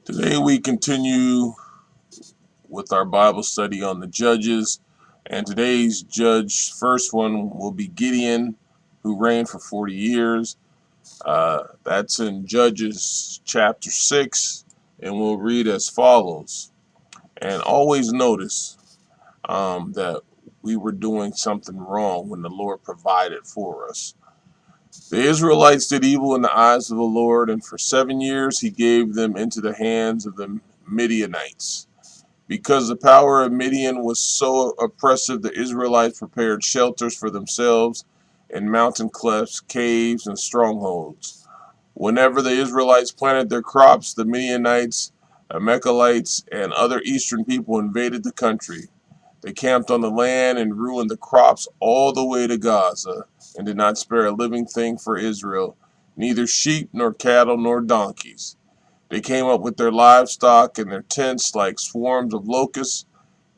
Today we continue with our Bible study on the Judges, and today's first one will be Gideon, who reigned for 40 years. That's in Judges chapter 6, and we'll read as follows. And always notice that we were doing something wrong when the Lord provided for us. The Israelites did evil in the eyes of the Lord, and for 7 years he gave them into the hands of the Midianites. Because the power of Midian was so oppressive, the Israelites prepared shelters for themselves in mountain clefts, caves, and strongholds. Whenever the Israelites planted their crops, the Midianites, Amalekites, and other eastern people invaded the country. They camped on the land and ruined the crops all the way to Gaza, and did not spare a living thing for Israel, neither sheep nor cattle nor donkeys. They came up with their livestock and their tents like swarms of locusts.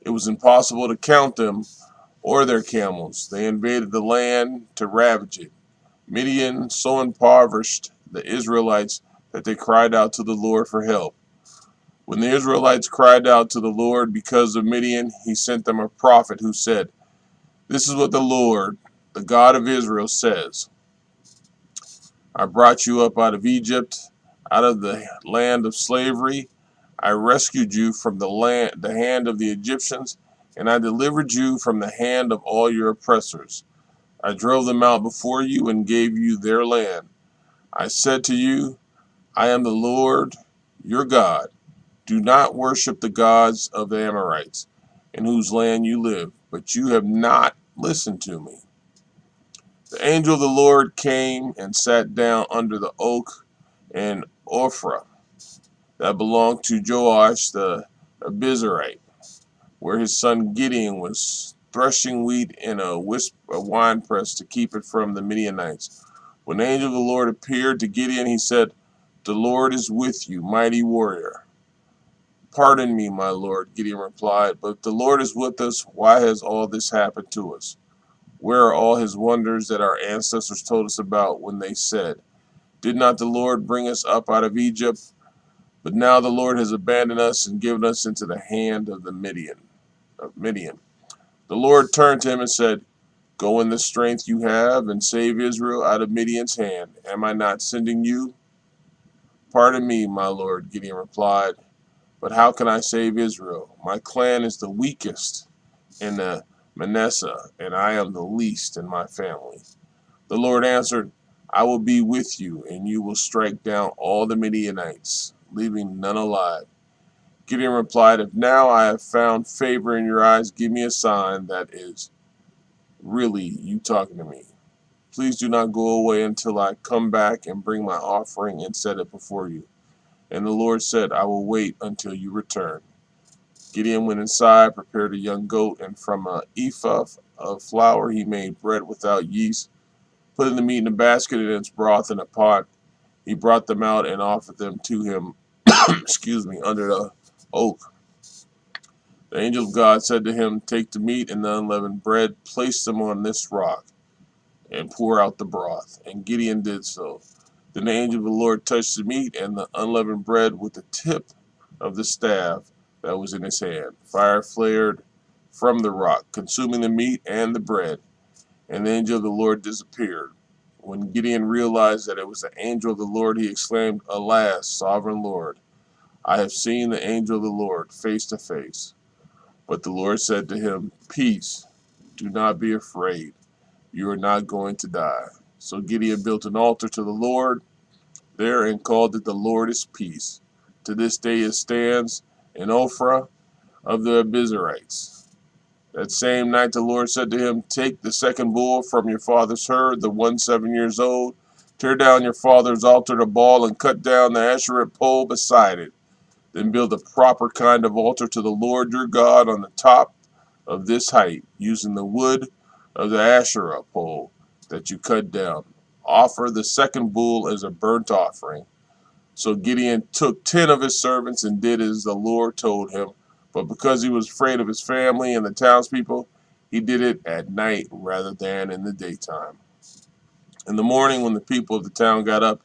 It was impossible to count them or their camels. They invaded the land to ravage it. Midian so impoverished the Israelites that they cried out to the Lord for help. When the Israelites cried out to the Lord because of Midian, he sent them a prophet who said, "This is what the Lord, the God of Israel, says. I brought you up out of Egypt, out of the land of slavery. I rescued you from the hand of the Egyptians, and I delivered you from the hand of all your oppressors. I drove them out before you and gave you their land. I said to you, I am the Lord your God. Do not worship the gods of the Amorites, in whose land you live, but you have not listened to me." The angel of the Lord came and sat down under the oak in Ophrah that belonged to Joash the Abiezrite, where his son Gideon was threshing wheat in a winepress to keep it from the Midianites. When the angel of the Lord appeared to Gideon, he said, "The Lord is with you, mighty warrior." "Pardon me, my lord," Gideon replied, "but if the Lord is with us, why has all this happened to us? Where are all his wonders that our ancestors told us about when they said, 'Did not the Lord bring us up out of Egypt?' But now the Lord has abandoned us and given us into the hand of Midian." The Lord turned to him and said, "Go in the strength you have and save Israel out of Midian's hand. Am I not sending you?" "Pardon me, my lord," Gideon replied, "but how can I save Israel? My clan is the weakest in the Manasseh, and I am the least in my family." The Lord answered, "I will be with you, and you will strike down all the Midianites, leaving none alive." Gideon replied, "If now I have found favor in your eyes, give me a sign that is really you talking to me. Please do not go away until I come back and bring my offering and set it before you." And the Lord said, "I will wait until you return." Gideon went inside, prepared a young goat, and from an ephah of flour he made bread without yeast, putting the meat in a basket and its broth in a pot. He brought them out and offered them to him, under the oak. The angel of God said to him, "Take the meat and the unleavened bread, place them on this rock, and pour out the broth." And Gideon did so. Then the angel of the Lord touched the meat and the unleavened bread with the tip of the staff that was in his hand. Fire flared from the rock, consuming the meat and the bread, and the angel of the Lord disappeared. When Gideon realized that it was the angel of the Lord, he exclaimed, "Alas, sovereign Lord, I have seen the angel of the Lord face to face." But the Lord said to him, "Peace, do not be afraid. You are not going to die." So Gideon built an altar to the Lord there and called it "The Lord is Peace." To this day it stands in Ophrah of the Abiezrites. That same night the Lord said to him, "Take the second bull from your father's herd, the one 7 years old. Tear down your father's altar to Baal and cut down the Asherah pole beside it. Then build a proper kind of altar to the Lord your God on the top of this height, using the wood of the Asherah pole that you cut down. Offer the second bull as a burnt offering." So Gideon took 10 of his servants and did as the Lord told him. But because he was afraid of his family and the townspeople, he did it at night rather than in the daytime. In the morning, when the people of the town got up,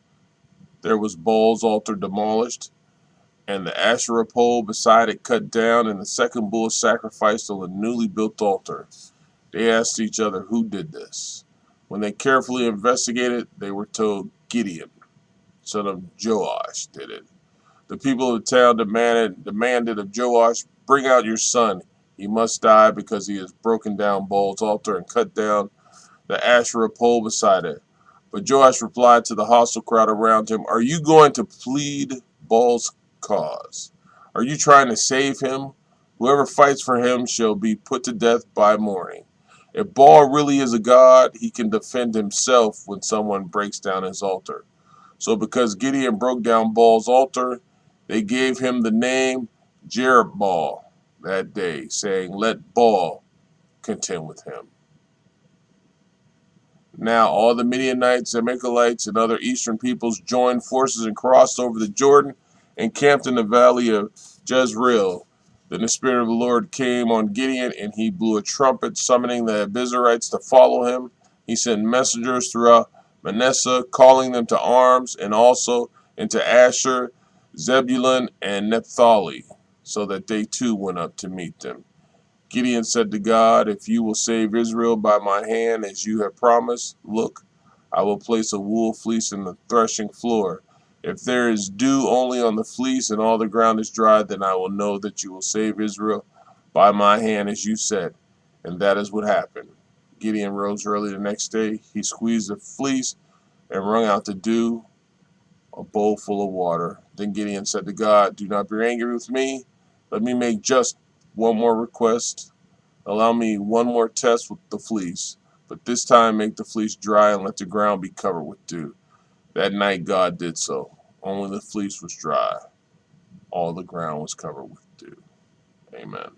there was Baal's altar demolished, and the Asherah pole beside it cut down, and the second bull sacrificed on the newly built altar. They asked each other, who did this? When they carefully investigated, they were told Gideon, son of Joash, did it. The people of the town demanded of Joash, bring out your son. He must die because he has broken down Baal's altar and cut down the Asherah pole beside it. But Joash replied to the hostile crowd around him, are you going to plead Baal's cause? Are you trying to save him? Whoever fights for him shall be put to death by morning. If Baal really is a god, he can defend himself when someone breaks down his altar. So because Gideon broke down Baal's altar, they gave him the name Jerubbaal that day, saying, let Baal contend with him. Now all the Midianites, Amalekites, and other eastern peoples joined forces and crossed over the Jordan and camped in the valley of Jezreel. Then the Spirit of the Lord came on Gideon, and he blew a trumpet, summoning the Abiezrites to follow him. He sent messengers throughout Manasseh, calling them to arms, and also into Asher, Zebulun, and Naphtali, so that they too went up to meet them. Gideon said to God, if you will save Israel by my hand as you have promised, look, I will place a wool fleece in the threshing floor. If there is dew only on the fleece and all the ground is dry, then I will know that you will save Israel by my hand as you said. And that is what happened. Gideon rose early the next day. He squeezed the fleece and wrung out the dew, a bowl full of water. Then Gideon said to God, do not be angry with me. Let me make just one more request. Allow me one more test with the fleece, but this time make the fleece dry and let the ground be covered with dew. That night God did so. Only the fleece was dry. All the ground was covered with dew. Amen.